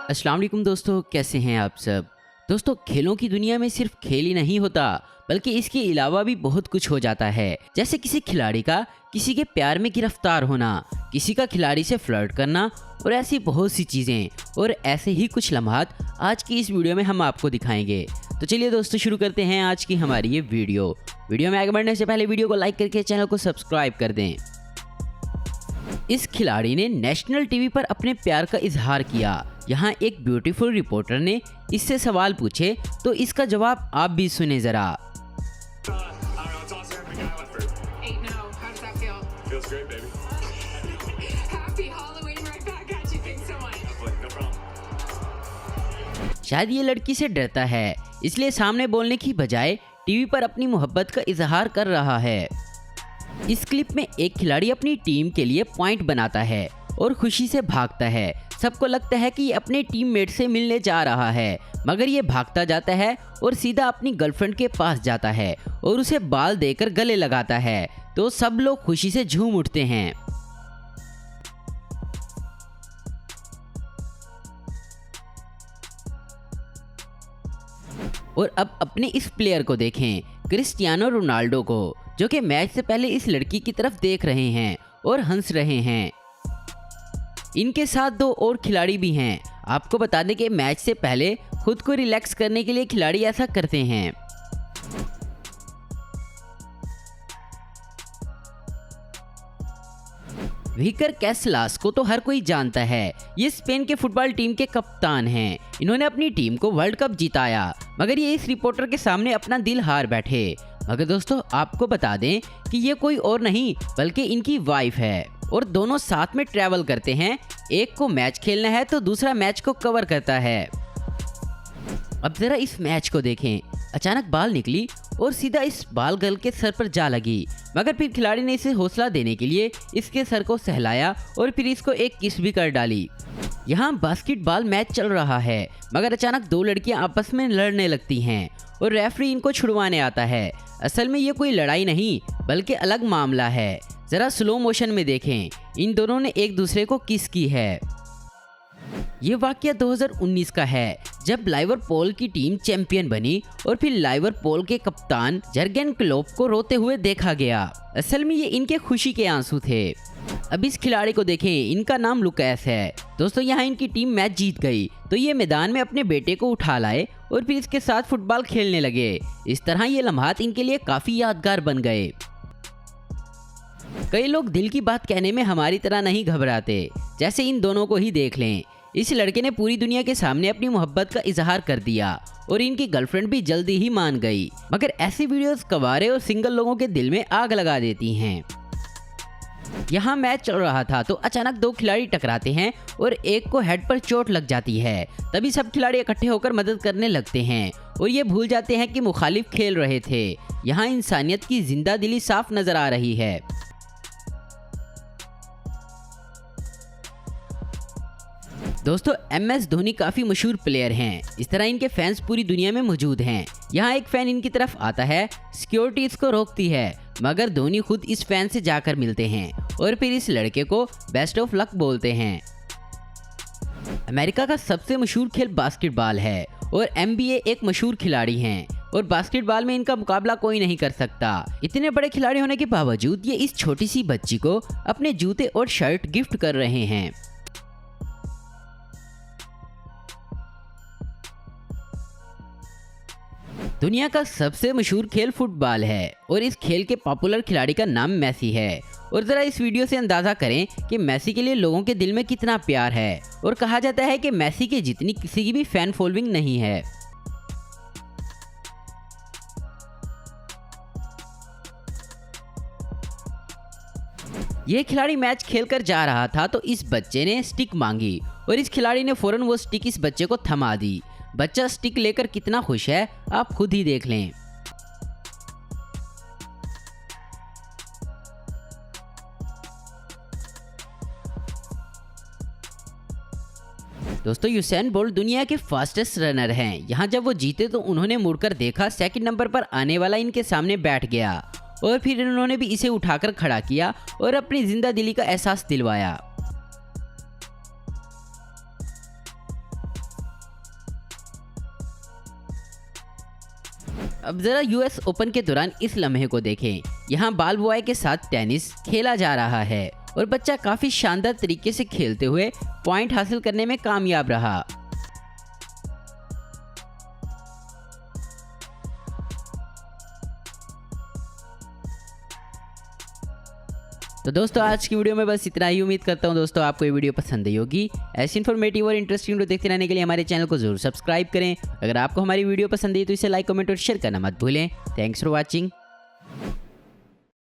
अस्सलाम वालेकुम दोस्तों, कैसे हैं आप सब। दोस्तों, खेलों की दुनिया में सिर्फ खेल ही नहीं होता बल्कि इसके अलावा भी बहुत कुछ हो जाता है। जैसे किसी खिलाड़ी का किसी के प्यार में गिरफ्तार होना, किसी का खिलाड़ी से फ्लर्ट करना और ऐसी बहुत सी चीज़ें। और ऐसे ही कुछ लम्हात आज की इस वीडियो में हम आपको दिखाएंगे। तो चलिए दोस्तों, शुरू करते हैं आज की हमारी ये वीडियो में आगे बढ़ने से पहले वीडियो को लाइक करके चैनल को सब्सक्राइब कर दें। इस खिलाड़ी ने नेशनल टीवी पर अपने प्यार का इजहार किया। यहाँ एक ब्यूटीफुल रिपोर्टर ने इससे सवाल पूछे तो इसका जवाब आप भी सुने जरा। शायद ये लड़की से डरता है, इसलिए सामने बोलने की बजाय टीवी पर अपनी मोहब्बत का इजहार कर रहा है। इस क्लिप में एक खिलाड़ी अपनी टीम के लिए पॉइंट बनाता है और खुशी से भागता है। सबको लगता है कि ये अपने टीममेट से मिलने जा रहा है, मगर ये भागता जाता है और सीधा अपनी गर्लफ्रेंड के पास जाता है और उसे बाल देकर गले लगाता है। तो सब लोग खुशी से झूम उठते हैं। और अब अपने इस प्लेयर को देखें, क्रिस्टियानो रोनाल्डो को, जो कि मैच से पहले इस लड़की की तरफ देख रहे हैं और हंस रहे हैं। इनके साथ दो और खिलाड़ी भी हैं। आपको बता दें कि मैच से पहले खुद को रिलैक्स करने के लिए खिलाड़ी ऐसा करते हैं। विकर कैसलास को तो हर कोई जानता है। ये स्पेन के फुटबॉल टीम के कप्तान हैं। इन्होंने अपनी टीम को वर्ल्ड कप जिताया, मगर ये इस रिपोर्टर के सामने अपना दिल हार बैठे। मगर दोस्तों, आपको बता दें कि ये कोई और नहीं बल्कि इनकी वाइफ है और दोनों साथ में ट्रैवल करते हैं। एक को मैच खेलना है तो दूसरा मैच को कवर करता है। अब जरा इस मैच को देखें। अचानक बाल निकली और सीधा इस बाल गर्ल के सर पर जा लगी, मगर फिर खिलाड़ी ने इसे हौसला देने के लिए इसके सर को सहलाया और फिर इसको एक किस भी कर डाली। यहाँ बास्केटबॉल मैच चल रहा है, मगर अचानक दो लड़कियां आपस में लड़ने लगती हैं और रेफरी इनको छुड़वाने आता है। असल में ये कोई लड़ाई नहीं बल्कि अलग मामला है। जरा स्लो मोशन में देखें, इन दोनों ने एक दूसरे को किस की है। ये वाकया 2019 का है, जब लिवरपूल की टीम चैंपियन बनी और फिर लिवरपूल के कप्तान जर्गेन क्लोप को रोते हुए देखा गया। असल में ये इनके खुशी के आंसू थे। अब इस खिलाड़ी को देखें, इनका नाम लुकास है। दोस्तों, यहाँ इनकी टीम मैच जीत गई तो ये मैदान में अपने बेटे को उठा लाए और फिर इसके साथ फुटबॉल खेलने लगे। इस तरह ये लम्हात इनके लिए काफी यादगार बन गए। कई लोग दिल की बात कहने में हमारी तरह नहीं घबराते, जैसे इन दोनों को ही देख लें। इस लड़के ने पूरी दुनिया के सामने अपनी मोहब्बत का इजहार कर दिया और इनकी गर्लफ्रेंड भी जल्दी ही मान गई। मगर ऐसी वीडियोस कवारे और सिंगल लोगों के दिल में आग लगा देती हैं। यहाँ मैच चल रहा था तो अचानक दो खिलाड़ी टकराते हैं और एक को हेड पर चोट लग जाती है। तभी सब खिलाड़ी इकट्ठे होकर मदद करने लगते हैं और ये भूल जाते हैं कि मुखालिफ खेल रहे थे। यहाँ इंसानियत की जिंदा दिली साफ नजर आ रही है। दोस्तों, MS धोनी काफी मशहूर प्लेयर हैं। इस तरह इनके फैंस पूरी दुनिया में मौजूद हैं। यहाँ एक फैन इनकी तरफ आता है, सिक्योरिटी इसको रोकती है, मगर धोनी खुद इस फैन से जाकर मिलते हैं और फिर इस लड़के को बेस्ट ऑफ लक बोलते हैं। अमेरिका का सबसे मशहूर खेल बास्केटबॉल है और NBA एक मशहूर खिलाड़ी हैं और बास्केटबॉल में इनका मुकाबला कोई नहीं कर सकता। इतने बड़े खिलाड़ी होने के बावजूद ये इस छोटी सी बच्ची को अपने जूते और शर्ट गिफ्ट कर रहे हैं। दुनिया का सबसे मशहूर खेल फुटबॉल है और इस खेल के पॉपुलर खिलाड़ी का नाम मेसी है। और ज़रा इस वीडियो से अंदाज़ा करें कि मेसी के लिए लोगों के दिल में कितना प्यार है। और कहा जाता है कि मेसी के जितनी किसी की भी फैन फॉलोइंग नहीं है। ये खिलाड़ी मैच खेलकर जा रहा था तो इस बच्चे ने स्टिक मांगी और इस खिलाड़ी ने फौरन वो स्टिक इस बच्चे को थमा दी। बच्चा स्टिक लेकर कितना खुश है आप खुद ही देख लें। दोस्तों, यूसेन बोल्ट दुनिया के फास्टेस्ट रनर हैं। यहाँ जब वो जीते तो उन्होंने मुड़कर देखा, सेकंड नंबर पर आने वाला इनके सामने बैठ गया और फिर उन्होंने भी इसे उठाकर खड़ा किया और अपनी जिंदा दिली का एहसास दिलवाया। अब जरा यूएस ओपन के दौरान इस लम्हे को देखें। यहाँ बाल बॉय के साथ टेनिस खेला जा रहा है और बच्चा काफी शानदार तरीके से खेलते हुए पॉइंट हासिल करने में कामयाब रहा। तो दोस्तों आज की वीडियो में बस इतना ही। उम्मीद करता हूँ दोस्तों आपको ये वीडियो पसंद आई होगी। ऐसी इन्फॉर्मेटिव और इंटरेस्टिंग वीडियो देखते रहने के लिए हमारे चैनल को जरूर सब्सक्राइब करें। अगर आपको हमारी वीडियो पसंद आई तो इसे लाइक, कमेंट और शेयर करना मत भूलें। Thanks for watching.